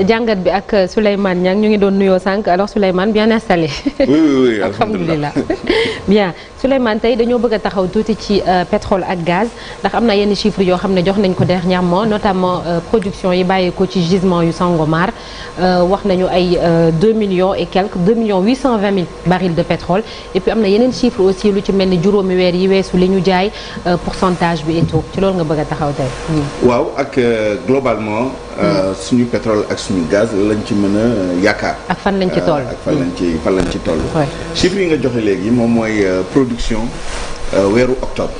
jàngat bi ak Souleymane Niang ñu ngi doon nuyoo sànq alors Souleymane bien installé. oui alhamdulilah bien Souleymane tey dañoo bëgg a taxaw tuuti ci pétrole ak gaz ndax am na yenn chiffres yoo xam ne jox nañ ko dernièrement notamment production yi bàyyeekoo ci gisement yu Sangomar wax nañu ay 2 millions et quelques 2 millions 820 mille barils de pétrole et puis am na yeneen chiffres aussi lu ci mel ni juróomi weer yi weesu li ñu jaay pourcentage bi et tout ci loolu nga bëgg a taxaw tey. waaw ak globalement. suñu pétrole ak suñu gaz lañ ci mën a yaakaar. ak fan lañ ci toll. ak fan lañ ci toll. chiffres yi nga joxe léegi moom mooy production weeru octobre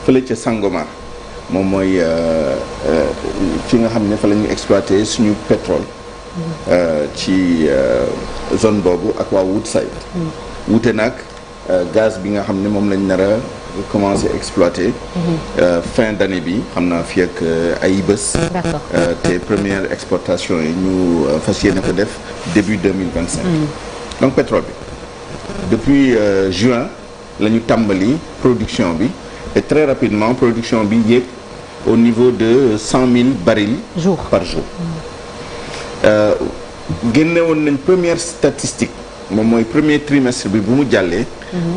fële ca Sangomar moom mooy fi nga xam ne fa la ñuy exploité suñu pétrole. ci zone boobu ak waa Woodside. wute nag gaz bi nga xam ne moom lañ nar a commencé exploiter fin d'année bi xam naa fii ak ay bés. te première exportation yi ñu fas yéene ko def début 2025. donc pétrole bi depuis juin la ñu tàmbali production bi et très rapidement production bi yéeg au niveau de 100 000 barils par jour. génne woon nañ première statistique moom mooy premier trimestre bi bu mu jàllee.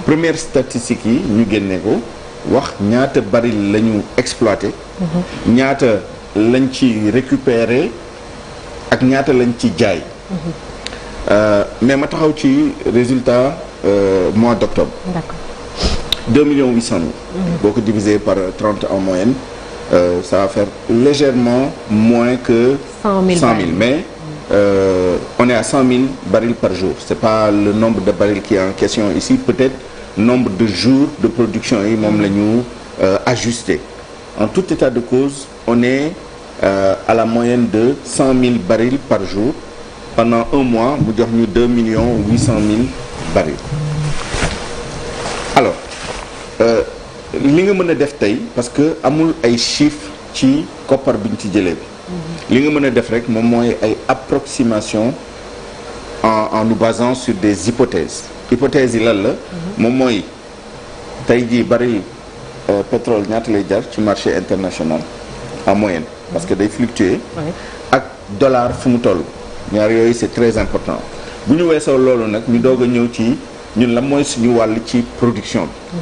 première statistique yi ñu génne ko wax ñaata baril la ñu exploité. ñaata lañ ci récupéré ak ñaata lañ ci jaay. mais ma taxaw ci résultat mois d'octobre. D'accord. 2 800 000. boo ko divisé par 30 en moyenne ça va faire légèrement moins que 100 000 mais on est à 100 000 barils par jour. C'est pas le nombre de barils qui est en question ici, peut-être nombre de jours de production yi moom la ñu ajusté. En tout état de cause, on est à la moyenne de 100 000 barils par jour. Pendant un mois, mu jox ñu 2 800 000 barils. Alors, li nga mën a def tey parce que amul ay chiffres ci koppar bi ñu ci jëlee bi. li nga mën a def rek moom mooy ay approximation en nous basant sur des hypothèses hypothèses yi lan la moom mooy tey jii baril pétrole ñaata lay jar ci marché international en moyenne parce que day fluctuer ak dollar fu mu toll ñaar yooyu c'est très important bu ñu weesoo loolu nag ñu doog a ñëw ci ñun la mooy suñu wàll ci production bi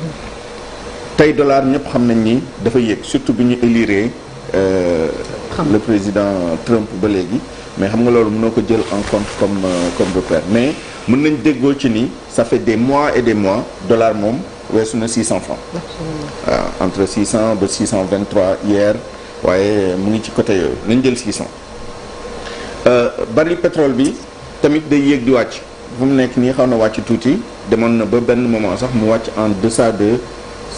tey dollar ñëpp xam nañ ni dafa yéeg surtout bi ñu élire le président Trump ba léegi mais xam nga loolu mënoo ko jël en compte comme repère mais mën nañ déggoo ci ni ça fait des mois et des mois dollar moom weesu na 600 francs waaw entre 600 ba 623 hier waaye mu ngi ci côté yooyu nañ jël 600 baril pétrole bi tamit day yéeg di wàcc fu mu nekk nii xaw na wàcc tuuti demoon na ba benn moment sax mu wàcc en deçà de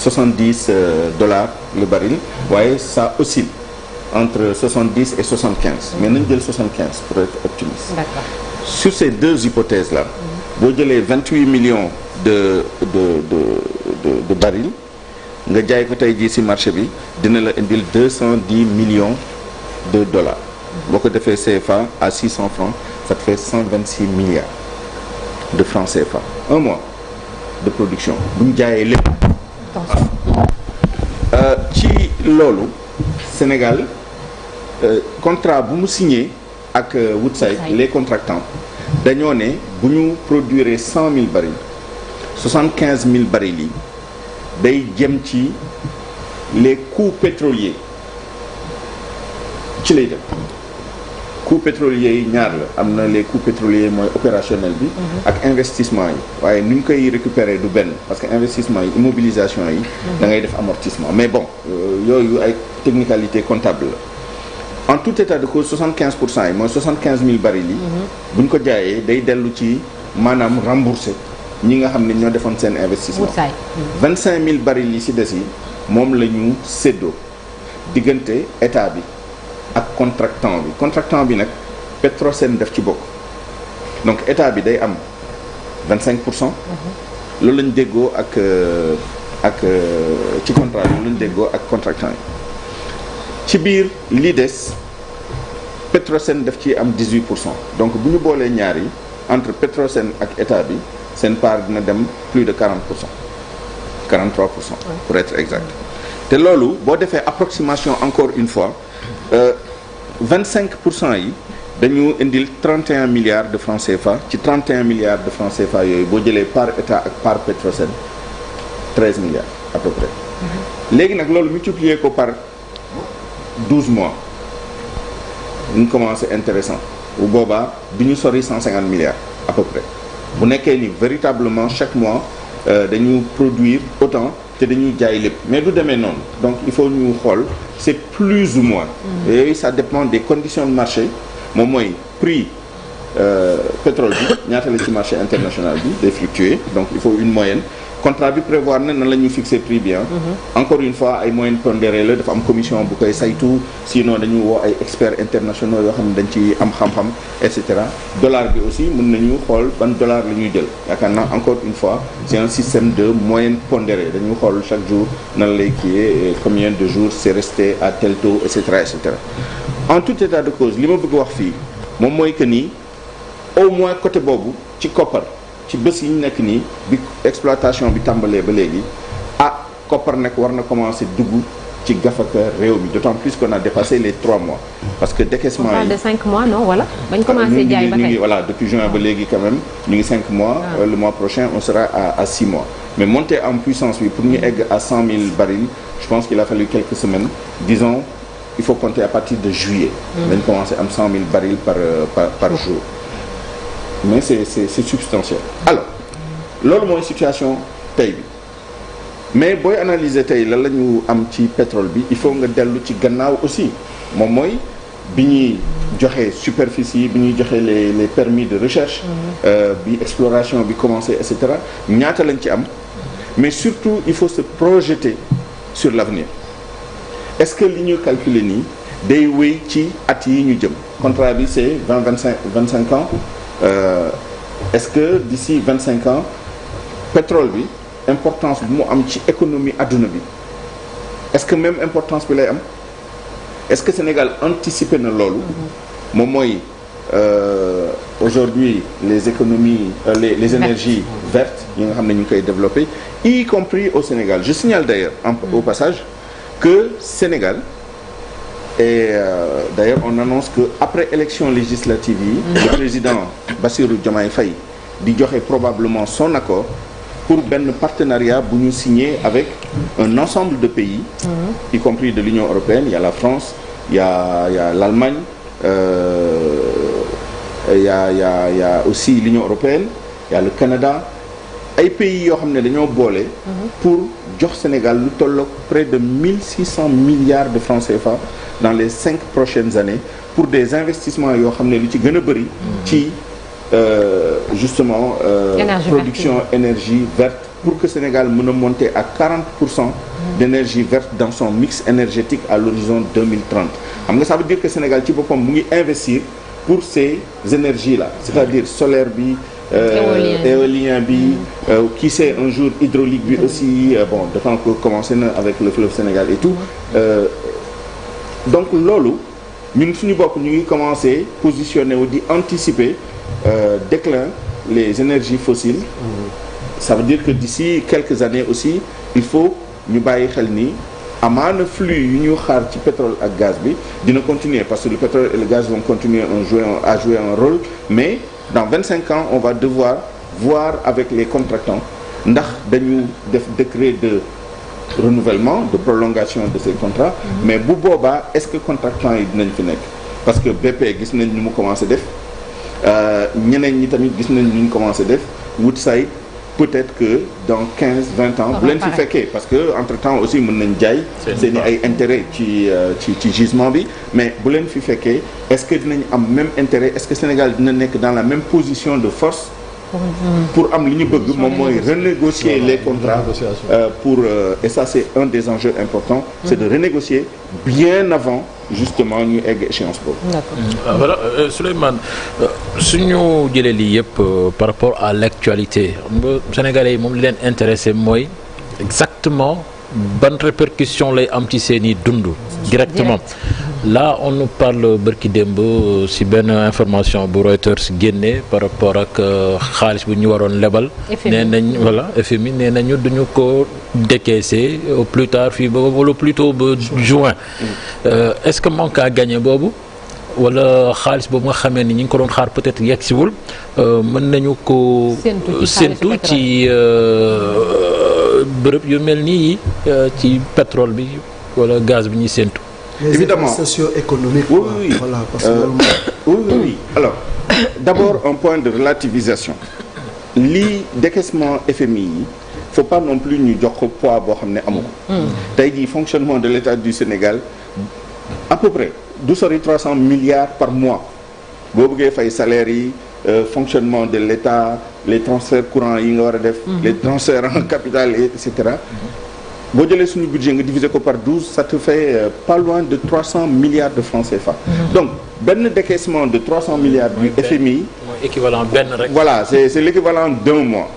70 dollars le baril waaye ça oscille entre 70 et 75 mais nañ jël 75 pour être optimiste. D'accord. Sur ces deux hypothèses là boo jëlee 28 millions de barils nga jaay ko tey jii ci marché bi dina la indil 210 millions de dollars boo ko defee CFA à 600 francs ça te fait 126 milliards de francs CFA un mois de production bu ñu jaayee lépp. ci loolu Sénégal contrat bu mu signé ak Woodside les contractants dañoo ne bu ñu produire 100 000 barils 75 000 barils yi day jëm ci les coûts pétroliers ci lay dem coûts pétroliers yi ñaar la am na les coûts pétroliers mooy opérationnel bi ak investissement yi waaye nu ñu koy récupérer du benn parce que investissement yi immobilisation yi da ngay def amortissement mais bon yooyu ay technicalité comptable la en tout état de cause 75% yi mooy 75 000 barils yi bu ñu ko jaayee day dellu ci maanaam rembourser ñi nga xam ne ñoo defoon seen investissement 25 000 barils yi ci des yi moom la ñu séddoo diggante état bi ak contractant bi nag Petrosen def ci bokk donc état bi day am 25%. loolu lañ déggoo ak ci contrat bi loolu lañ déggoo ak contractant yi ci biir li des Petrosen daf ci am 18%. donc bu ñu boolee ñaar yi entre Petrosen ak état bi seen part dina dem plus de 40%. 43% pour être exact te loolu boo defee approximation encore une fois 25% yi dañu indil 31 milliards de francs CFA ci 31 milliards de francs CFA yooyu boo jëlee part état ak part Petrosen 13 milliards à peu près. léegi nag loolu multiplier ko par 12 mois ñu commencé intéressant bu boobaa bi ñu sori 150 milliards à peu près bu nekkee ni véritablement chaque mois dañu produire autant te dañuy jaay lépp mais du demee noonu donc il faut ñu xool c'est plus ou moins yooyu ça dépend des conditions de marché moom mooy prix pétrole bi ñaata la ci marché international bi day fluctuer donc il faut une moyenne contrat bi prévoir na nan la ñuy fixer prix bi encore une fois ay moyenne pondérée la dafa am commission bu koy saytu sinon dañu woo ay experts internationaux yoo xam ne dañ ci am xam-xam et cetera dollar bi aussi mën nañu xool ban dollar la ñuy jël yaakaar naa encore une fois c'est un système de moyenne pondérée dañu xool chaque jour nan lay kiiyee combien de jours c'est resté à tel taux et cetera et cetera en tout état de cause li ma bëgg wax fii moom mooy que ni au moins côté boobu ci koppar ci bés yi ñu nekk nii bi exploitation bi tàmbalee ba léegi koppar nag war na commencer dugg ci gafaka réew mi d'autant plus qu'on a dépassé les 3 mois parce que décaissement yi on parle de 5 mois non voilà bañ commencé jaay ba tey voilà depuis juin ba léegi quand même ñu ngi 5 mois le mois prochain on sera à 6 mois mais monter en puissance bi pour ñu egg à 100 000 barils je pense qu'il a fallu quelques semaines disons il faut compter à partir de juillet dañ commencer am 100 000 barils par jour mais c'est substantiel alors loolu mooy situation tey bi mais booy analyser tey lan la ñu am ci pétrole bi il faut nga dellu ci gannaaw aussi moom mooy bi ñuy joxe superficie bi ñuy joxe les permis de recherche bi exploration bi commencé et cetera ñaata lañ ci am mais surtout il faut se projeter sur l'avenir est-ce que li ñu calculer nii day wéy ci at yi ñu jëm contrat bi c'est 25 ans est-ce que d'ici 25 ans pétrole bi importance bu mu am ci économie adduna bi est-ce que même importance bi lay am est-ce que Sénégal anticipé na loolu moom mooy aujourd'hui les économies les énergies vertes yi nga xam ne ñu ngi koy développer y compris au Sénégal je signale d'ailleurs au passage que Sénégal et d'ailleurs on annonce que après élection législative yi le président Bassirou Diomaye Faye di joxe probablement son accord pour benn partenariat bu ñu signé avec un ensemble de pays y compris de l'Union européenne il y a la France il y a l'Allemagne il y a aussi l'Union européenne il y a le Canada ay pays yoo xam ne dañoo boole pour jox Sénégal lu tolloog près de 1600 milliards de francs CFA dans les 5 prochaines années pour des investissements yoo xam ne lu ci gën a bëri ci justement production énergie verte pour que Sénégal mën a monter à 40% d'énergie verte dans son mix énergétique à l'horizon 2030 xam nga ça veut dire que Sénégal ci boppam mu ngi investir pour ces énergies là c'est-à-dire solaire bi éolien bi qui sait un jour hydraulique bi aussi bon d'autant que commencé na avec le fleuve Sénégal et tout donc loolu ñun suñu bopp ñu ngi commencé positionner wu di anticiper déclin les énergies fossiles ça veut dire que d'ici quelques années aussi il faut ñu bàyyi xel ni amaana flux yu ñu xaar ci pétrole ak gaz bi dina continuer parce que le pétrole et le gaz vont continuer à jouer un rôle mais dans 25 ans on va devoir voir avec les contractants ndax dañu def décret de renouvellement de prolongation de ces contrats mais bu boobaa est-ce que contractants yi dinañ fi nekk parce que BP gis nañ ni mu commencé def ñeneen ñi tamit gis nañ ni ñu commencé def Woodside peut-être que dans 15-20 ans bu leen fi fekkee parce que entre-temps aussi mën nañ jaay seen i ay intérêt ci gisement bi mais bu leen fi fekkee est-ce que dinañ am même intérêt est-ce que Sénégal dina nekk dans la même position de force pour am li ñu bëgg moom mooy renégocier les contrats pour et ça c'est un des enjeux importants c'est de renégocier bien avant justement ñu egg échéance boobu. Voilà Souleymane suñu jëlee lii yëpp par rapport à l'actualité Sénégalais yi moom li leen intéressé mooy exactement ban répercussion lay am ci seeni dund directement là on nous parle bërki démb si benn information bu Reuters génne par rapport ak xaalis bu ñu waroon lebal nee nañ voilà FMI nee nañu duñu ko décaisser au plus tard fii ba wala plutôt ba juin est-ce que manque à gagner boobu wala xaalis boobu nga xamee ni ñi ngi ko doon xaar peut-être yegsiwul mën nañu ko séentu ci bërëb yu mel nii ci pétrole bi wala gaz bi ñuy séentu. Évidemment socio-économique. Oui, voilà parce que oui. Alors d'abord un point de relativisation lii décaissement FMI yi faut pas non plus ñu jox ko poids boo xam ne amu ko. tey jii fonctionnement de l'État du Sénégal à peu près du sori 300 milliards par mois boo bëggee fay salaires yi fonctionnement de l'État les transferts courants yi nga war a def. les transferts en capital et cetera. boo jëlee suñu budget nga diviser ko par 12 ça te fait pas loin de 300 milliards de francs CFA. Donc benn décaissement de 300 milliards du FMI. mooy équivalent benn rek. Voilà, c'est l'équivalent d'un mois.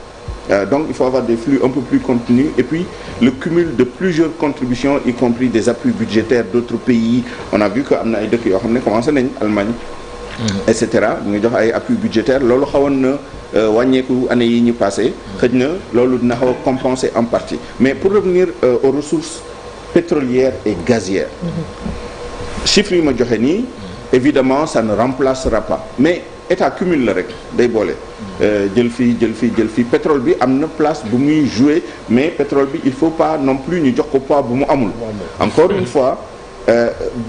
Donc il faut avoir des flux un peu plus contenus et puis le cumul de plusieurs contributions y compris des appuis budgétaires d'autres pays. On a vu que am na ay dëkk yoo xam ne commencé nañ Allemagne. Et cetera ñu ngi jox ay appui budgétaire loolu xawoon na wàññeeku année yi ñu passé xëj na loolu dina xaw a compenser en partie mais pour revenir aux ressources pétrolières et gazières chiffres yi ma joxe nii évidemment ça ne remplacera pas mais état cumul la rek day boole jël fii pétrole bi am na place bu muy jouer mais pétrole bi il faut pas non plus ñu jox ko poids bu mu amul encore une fois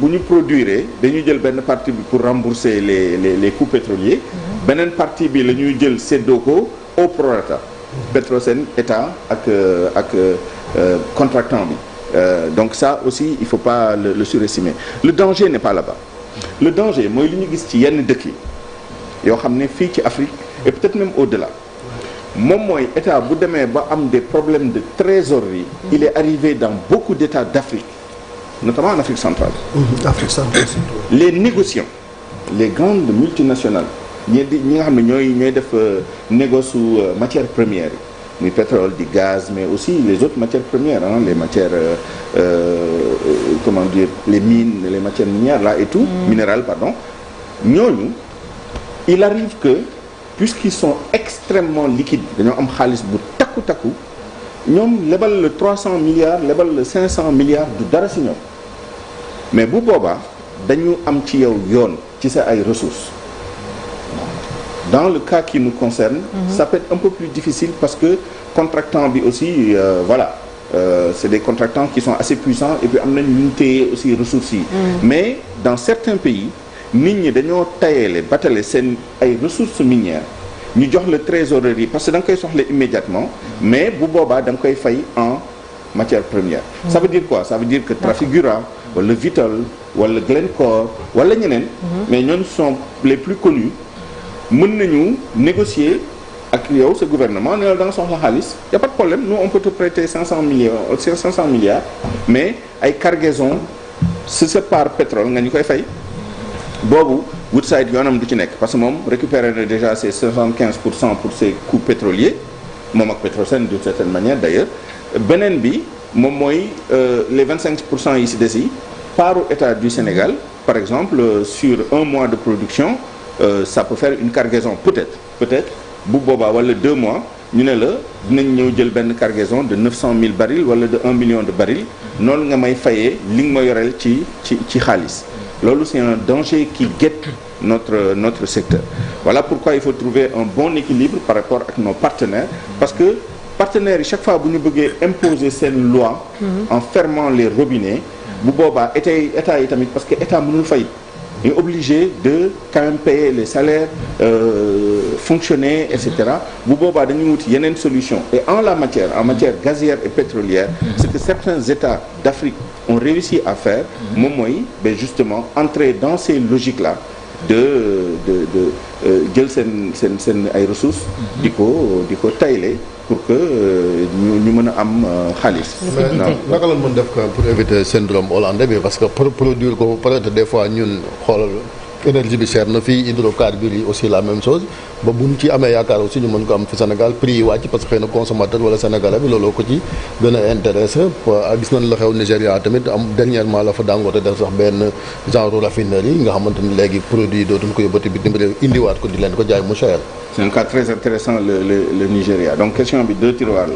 bu ñu produire dañuy jël benn partie bi pour rembourser les coûts pétroliers beneen partie bi la ñuy jël séddoo ko au prorata Petrosen état ak contractant bi donc ça aussi il faut pas le surestimer le danger n'est pas là-bas le danger mooy li ñu gis ci yenn dëkk yi yoo xam ne fii ci Afrique et peut-être même au-delà moom mooy état bu demee ba am des problèmes de trésorerie il est arrivé dans beaucoup d'états d'Afrique notamment en Afrique centrale. Afrique centrale. Les négociants les grandes multinationales ñi nga xam ne ñooy def négoce matières premières yi muy pétrole di gaz mais aussi les autres matières premières les matières comment dire les mines les matières minières là et tout minérales pardon ñooñu il arrive que puisqu'ils sont extrêmement liquides dañoo am xaalis bu takku ñoom lebal le 300 milliards lebal le 500 milliards du dara si ñoom mais bu boobaa dañu am ci yow yoon ci sa ay ressources dans le cas qui nous concerne ça peut être un peu plus difficile parce que contractant bi aussi voilà c'est des contractants qui sont assez puissants et puis am nañ ñu téye aussi ressources yi mais dans certains pays nit ñi dañoo tayeele batale seen ay ressources minières ñu jox la trésorerie parce que da nga koy soxla immédiatement mais bu boobaa da nga koy fay en matière première ça veut dire quoi ça veut dire que Trafigura wala Vitol wala Glencore wala ñeneen mais ñooñu sont les plus connus mën nañu négocier ak yow sa gouvernement ne la da nga soxla xaalis y a pas de problème nous on peut te prêter 500 milliards mais ay cargaison si c'est par pétrole nga ñu koy fay boobu Woodside yoonam du ci nekk parce que moom récupéré na déjà ses 75% pour ses coûts pétroliers moom ak Petrosen d'une certaine manière d'ailleurs beneen bi moom mooy les 25% yi ci des yi paru état du Sénégal par exemple sur un mois de production ça peut faire une cargaison peut-être bu boobaa wala 2 mois ñu ne la dinañ ñëw jël benn cargaison de 900 000 barils wala de 1 million de barils noonu nga may fayee li nga ma yoreel ci xaalis loolu c'est un danger qui guette notre secteur voilà pourquoi il faut trouver un bon équilibre par rapport ak nos partenaires parce que partenaires yi chaque fois bu ñu bëggee imposer seen loi en fermant les robinets bu boobaa état yi tamit parce que état mënul fay est obligé de quand même payer les salaires fonctionner et cetera bu boobaa dañuy wuti yeneen solution et en matière gazière et pétrolière ce que certains États d'Afrique ont réussi à faire moom mooy justement entrer dans ces logiques là de jël seen ay ressources di ko tayle pour que ñu mën a am xaalis. naka la mën def pour éviter syndrome hollandais bi parce que produire ko peut-être des fois ñun xoolal énergie bi cher na fii hydrocarbures yi aussi la même chose ba buñ ci amee yaakaar aussi ñu mën ko am fi Sénégal prix yi wàcc parce que xëy na consommateur wala sénégalais bi looloo ko ci gën a intéressé gis nañ la xew Nigéria tamit am dernièrement la fa Dangote def sax benn genre raffinerie yi nga xamante ni léegi produit yi dootuñ ko yóbbati bitim réew indiwaat ko di leen ko jaay mu cher. C'est un cas très intéressant le Nigeria donc question bi 2 tiroirs la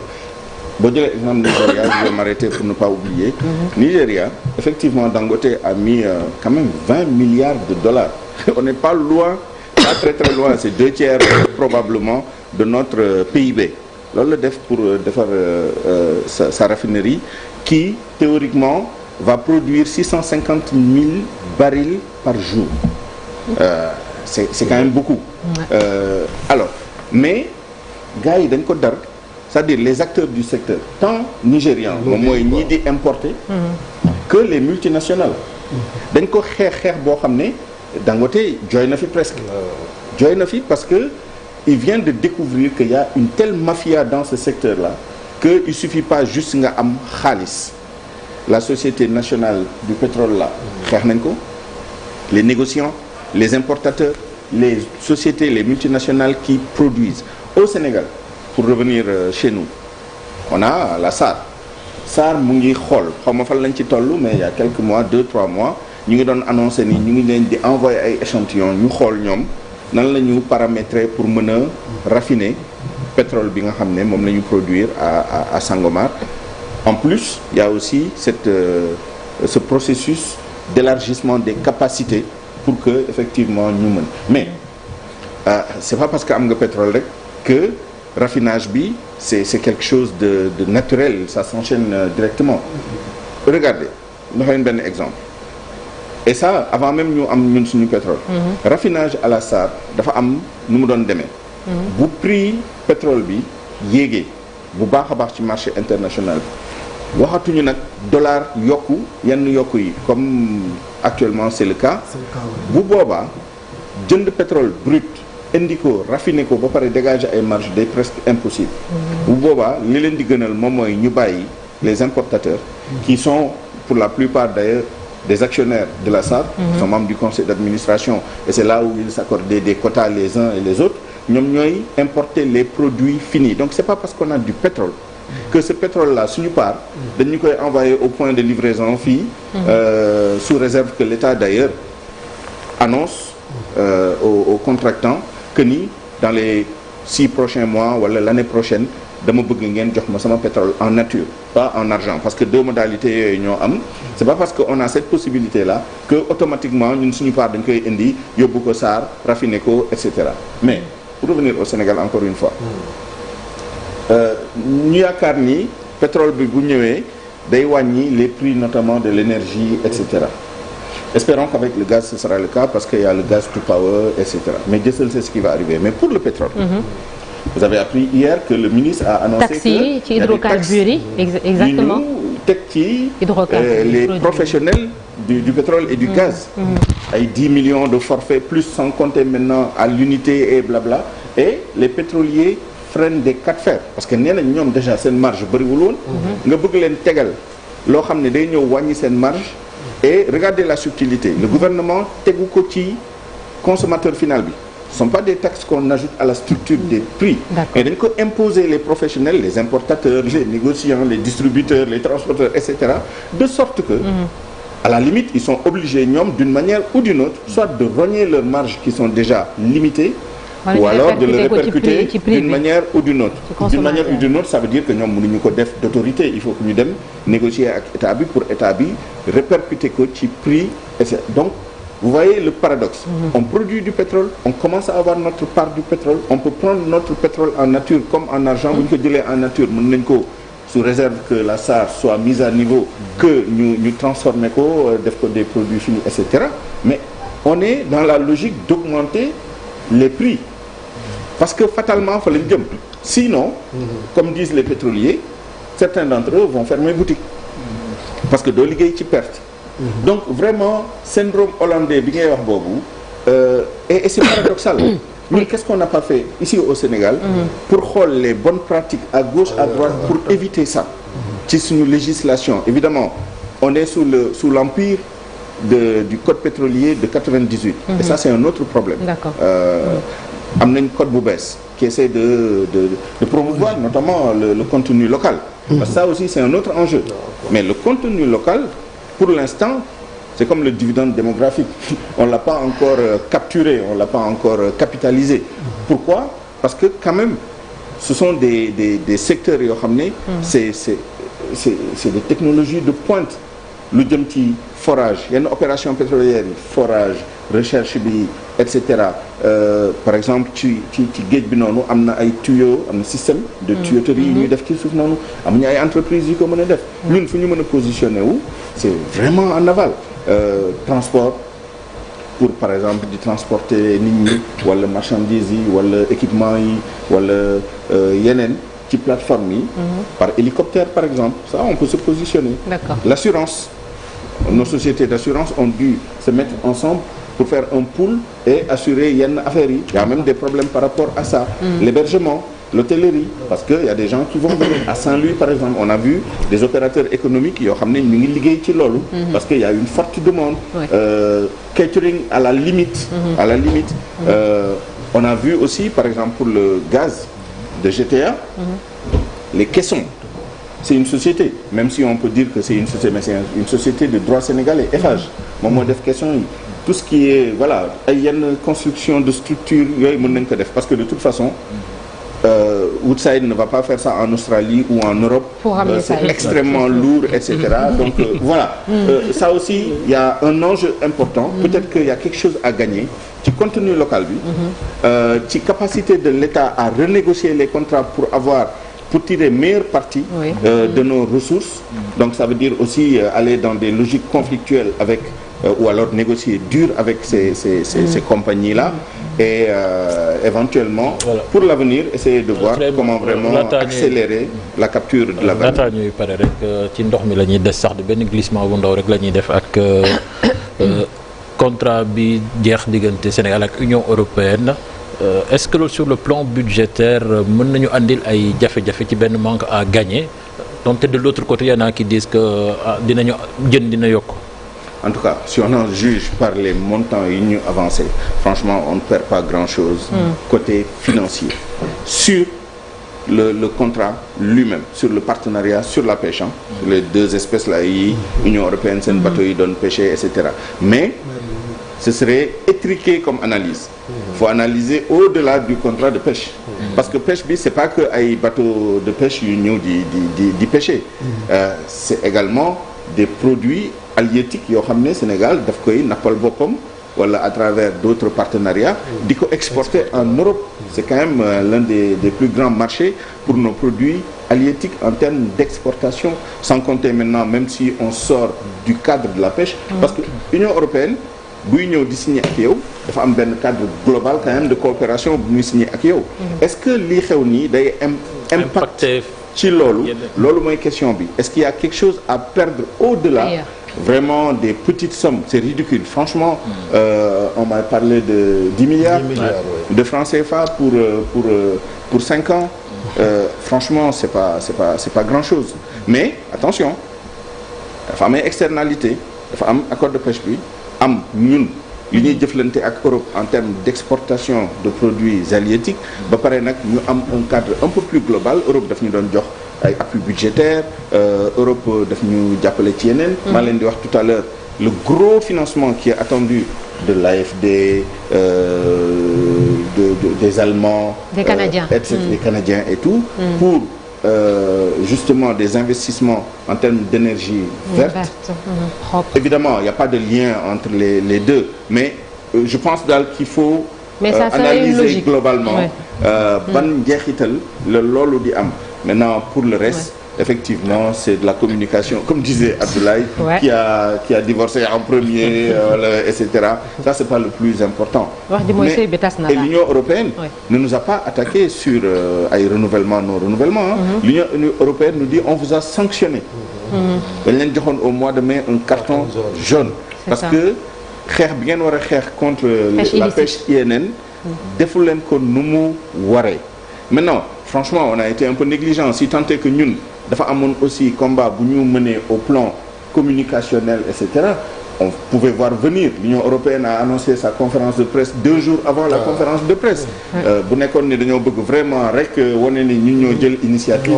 boo jëlee exemple Nigeria je vais m'arrêter pour ne pas oublier Nigeria effectivement Dangote a mis quand même 20 milliards de dollars on n'est pas loin, pas très loin, c'est 2/3 probablement de notre PIB. loolu la def pour defar sa raffinerie qui théoriquement va produire 650 000 barils par jour. C'est quand même beaucoup. Alors mais gars yi dañ ko dar, c'est-à-dire les acteurs du secteur tant nigérians moom mooy ñii di importer que les multinationales dañ ko xeex boo xam ne Dangote jooy na fi presque jooy na fi parce que il vient de découvrir qu'il y a une telle mafia dans ce secteur-là que il suffit pas juste nga am xaalis. La société nationale du pétrole là xeex nañ ko, les négociants, les importateurs, les sociétés, les multinationales qui produisent au Sénégal. Pour revenir chez nous, on a la SAR. SAR mu ngi xool xaw ma fan lañ ci toll, mais il y a quelques mois 2-3 mois ñu ngi doon annoncé ni ñu ngi leen di envoyer ay échantillons ñu xool ñoom nan la ñu paramétrer pour mën a raffiner pétrole bi nga xam ne moom la ñu produire à Sangomar. En plus, il y a aussi ce processus d'élargissement des capacités pour que effectivement ñu mën. Mais c'est pas parce que am nga pétrole rek que raffinage bi c'est quelque chose de naturel, ça s'enchaîne directement. Regardez, ma jox leen benn exemple. Et ça avant même ñu am ñun suñu pétrole. Raffinage à la SAR dafa am nu mu doon demee. Bu prix pétrole bi yéegee bu baax a baax ci marché international bi waxatuñu nag dollar yokku yenn yokku yi comme actuellement c'est le cas. Bu boobaa jënd pétrole brut indi ko raffiné ko ba pare dégager ay marge day presque impossible. Bu boobaa li leen di gënal moom mooy ñu bàyyi les importateurs qui sont pour la plupart d'ailleurs des actionnaires de la SAR, sont membres du conseil d'administration, et c'est là où ils s'accordaient des quotas les uns et les autres. ñoom ñooy importer les produits finis. Donc c'est pas parce qu'on a du pétrole que ce pétrole-là suñu part dañu koy envoyer au point de livraison fii sous réserve que l'État d'ailleurs annonce aux contractants que ni dans les 6 prochains mois wala l'année prochaine dama bëgg ngeen jox ma sama pétrole en nature, pas en argent, parce que deux modalités yooyu ñoo am. C'est pas parce que on a cette possibilité-là que automatiquement ñun suñu part dañ koy indi yóbbu ko SAR raffiner ko et cetera. Mais pour revenir au Sénégal encore une fois ñu yaakaar ni pétrole bi bu ñëwee day wàññi les prix notamment de l'énergie et cetera. Espérons qu'avec le gaz ce sera le cas parce qu'il y a le gaz to power et cetera. Mais Dieu seul sait ce qui va arriver. Mais pour le pétrole vous avez appris hier que le ministre a annoncé taxes yi ci hydrocarbures yi exactement teg ci les professionnels du pétrole et du gaz ay 10 millions de forfaits plus sans compter maintenant à l'unité et blabla, et les pétroliers freinent des 4 fers parce que nee nañ ñoom déjà seen marge bëriwul woon nga bëgg leen tegal loo xam ne day ñëw wàññi seen marge. Et regardez la subtilité, le gouvernement tegu ko ci consommateur final bi. Ce ne sont pas des taxes qu'on ajoute à la structure des prix. Mais dañ ko imposer les professionnels, les importateurs, les négociants, les distributeurs, les transporteurs, etc. De sorte que, à la limite, ils sont obligés, ñoom, d'une manière ou d'une autre, soit de rogner leurs marges qui sont déjà limitées, ou alors de le répercuter d'une manière ou d'une autre. D'une manière ou d'une autre, ça veut dire que ñoom mënuñu ko def d'autorité. Il faut que ñu dem négocier ak état bi pour état bi répercuter ko ci prix, etc. Donc, vous voyez le paradoxe. On produit du pétrole, on commence à avoir notre part du pétrole, on peut prendre notre pétrole en nature comme en argent. Bu ñu ko jëlee en nature mën nañ ko sous réserve que la SAR soit mise à niveau, que ñu transformer ko def ko des produits finis, etc. Mais on est dans la logique d'augmenter les prix parce que fatalement fa lañ jëm. Sinon, comme disent les pétroliers, certains d'entre eux vont fermer boutique parce que doo liggéey ci perte. Donc vraiment syndrome hollandais bi ngay wax boobu et c'est paradoxal. Mais qu'est-ce qu'on n'a pas fait ici au Sénégal pour xool les bonnes pratiques à gauche à droite pour éviter ça ci suñu législation. Évidemment on est sous l'empire du code pétrolier de 98 et ça c'est un autre problème. D'accord. Am nañ code bu bees qui essaie de promouvoir notamment le contenu local. Parce que ça aussi c'est un autre enjeu. Mais le contenu local pour l'instant c'est comme le dividende démographique. On l'a pas encore capturé, on l'a pas encore capitalisé. Pourquoi? Parce que quand même ce sont des secteurs yoo xam ne c'est des technologies de pointe lu jëm ci forage yenn opération pétrolière yi forage recherche bi et cetera par exemple ci géej bi noonu am na ay tuyaux am na système de tuyauterie yi ñuy def ci suuf noonu amuñu ay entreprises yu ko mën a def ñun fu ñu mën a positionné wu c'est vraiment en aval transport pour par exemple di transporter nit ñi wala marchandises yi wala équipement yi wala yeneen ci plateforme yi par hélicoptère par exemple ça on peut se positionner. D'accord. L'assurance, nos sociétés d'assurance ont dû se mettre ensemble pour faire un pool et assurer yenn affaires yi. Il y a même des problèmes par rapport à ça. L'hébergement, l'hôtellerie, parce que y a des gens qui vont venir à Saint-Louis par exemple, on a vu des opérateurs économiques yoo xam ne ñu ngi liggéey ci loolu. Parce que y a une forte demande. Catering à la limite. À la limite. On a vu aussi par exemple pour le gaz de GTA, les caissons. C'est une société, même si on peut dire que c'est une société, mais c'est une société de droit sénégalais, Eiffage. moom moo def caisson yi. Tout ce qui est voilà ay yenn construction de structure yooyu mën nañ ko def parce que de toute façon Woodside ne va pas faire ça en Australie ou en Europe. C'est extrêmement lourd, etc. Donc voilà. Ça aussi, il y a un enjeu important. Peut-être qu'il y a quelque chose à gagner ci contenu local bi. Ci capacité de l'État à renégocier les contrats pour tirer meilleure partie de nos ressources. Donc ça veut dire aussi aller dans des logiques conflictuelles avec ou alors négocier dur avec ces compagnies-là et éventuellement pour l'avenir essayer de voir comment vraiment accélérer la capture de la vanne. Laata ñuy pare rek ci ndox mi la ñuy des sax benn glissement bu ndaw rek la ñuy def ak contrat bi jeex diggante Sénégal ak Union européenne. Est-ce que sur le plan budgétaire mën nañu andil ay jafe-jafe ci benn manque à gagner donc de l'autre côté y en a qui disent que dinañu jën dina yokk. En tout cas, si on en juge par les montants yi ñu avancés, franchement, on ne perd pas grand-chose côté financier. Sur le contrat lui-même, sur le partenariat, sur la pêche, sur les deux espèces-là yi Union européenne, seen bateau yi doon pêcher, etc. Mais ce serait étriqué comme analyse. Il faut analyser au-delà du contrat de pêche. Parce que pêche bi, c'est pas que ay bateau de pêche yu ñëw di pêcher. C'est également des produits halieutiques yoo xam ne Sénégal daf koy nappal boppam wala à travers d'autres partenariats di ko exporter en Europe. C'est quand même l'un des plus grands marchés pour nos produits halieutiques en termes d'exportation, sans compter maintenant même si on sort du cadre de la pêche parce que Union européenne buy ñëw di signer ak yow dafa am benn cadre global quand même de coopération bu muy signer ak yow. Est-ce que lii xew nii day impact ci loolu mooy question bi. Est-ce qu'il y a quelque chose à perdre au-delà vraiment des petites sommes? C'est ridicule franchement. On m'a parlé de 10 milliards de francs CFA pour 5 ans. Franchement c'est pas grand-chose. Mais attention dafa am ay externalités, dafa am accord de pêche bi am ñun li ñuy jëflante ak Europe en termes d'exportation de produits halieutiques ba pare nag ñu am un cadre un peu plus global. Europe daf ñu doon jox ay appui budgétaire, Europe daf ñu jàppale ci yeneen. maa leen di wax tout à l'heure le gros financement qui est attendu de l'AFD, des Allemands, des Canadiens, des Canadiens et tout, pour justement des investissements en termes d'énergie verte. Évidemment, il n'y a pas de lien entre les deux, mais je pense daal qu'il faut analyser globalement ban njeexital la loolu di am. Maintenant, pour le reste, effectivement, c'est de la communication, comme disait Abdoulaye, qui a divorcé en premier, etc. Ça, c'est pas le plus important. Et l'Union européenne ne nous a pas attaqué sur nos renouvellements. L'Union européenne nous dit on vous a sanctionné. Dañ leen joxoon au mois de mai un carton jaune. Parce que xeex bi ngeen war a xeex contre la pêche INN defu leen ko nu mu waree. Maintenant, franchement, on a été un peu négligent. Si tant est que ñun dafa amoon aussi combat bu ñu mener au plan communicationnel, etc. On pouvait voir venir. L'Union européenne a annoncé sa conférence de presse 2 jours avant la conférence de presse. Bu nekkoon ne dañoo bëgg vraiment rek wane ni ñun ñoo jël initiative.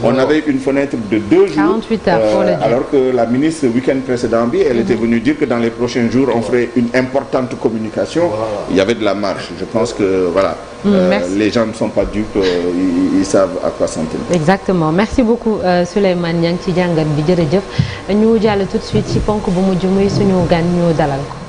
On avait une fenêtre de 2 jours. 48 heures pour le dire. Alors que la ministre week-end précédent bi, elle était venue dire que dans les prochains jours on ferait une importante communication. Il y avait de la marge. Je pense que voilà. les gens ne sont pas dupes, ils savent à quoi s'en tenir. Exactement merci beaucoup Souleymane Niang ci jàngat bi jërëjëf ñu jàll tout de suite ci ponk bu mujj muy suñu gan ñu dalal ko.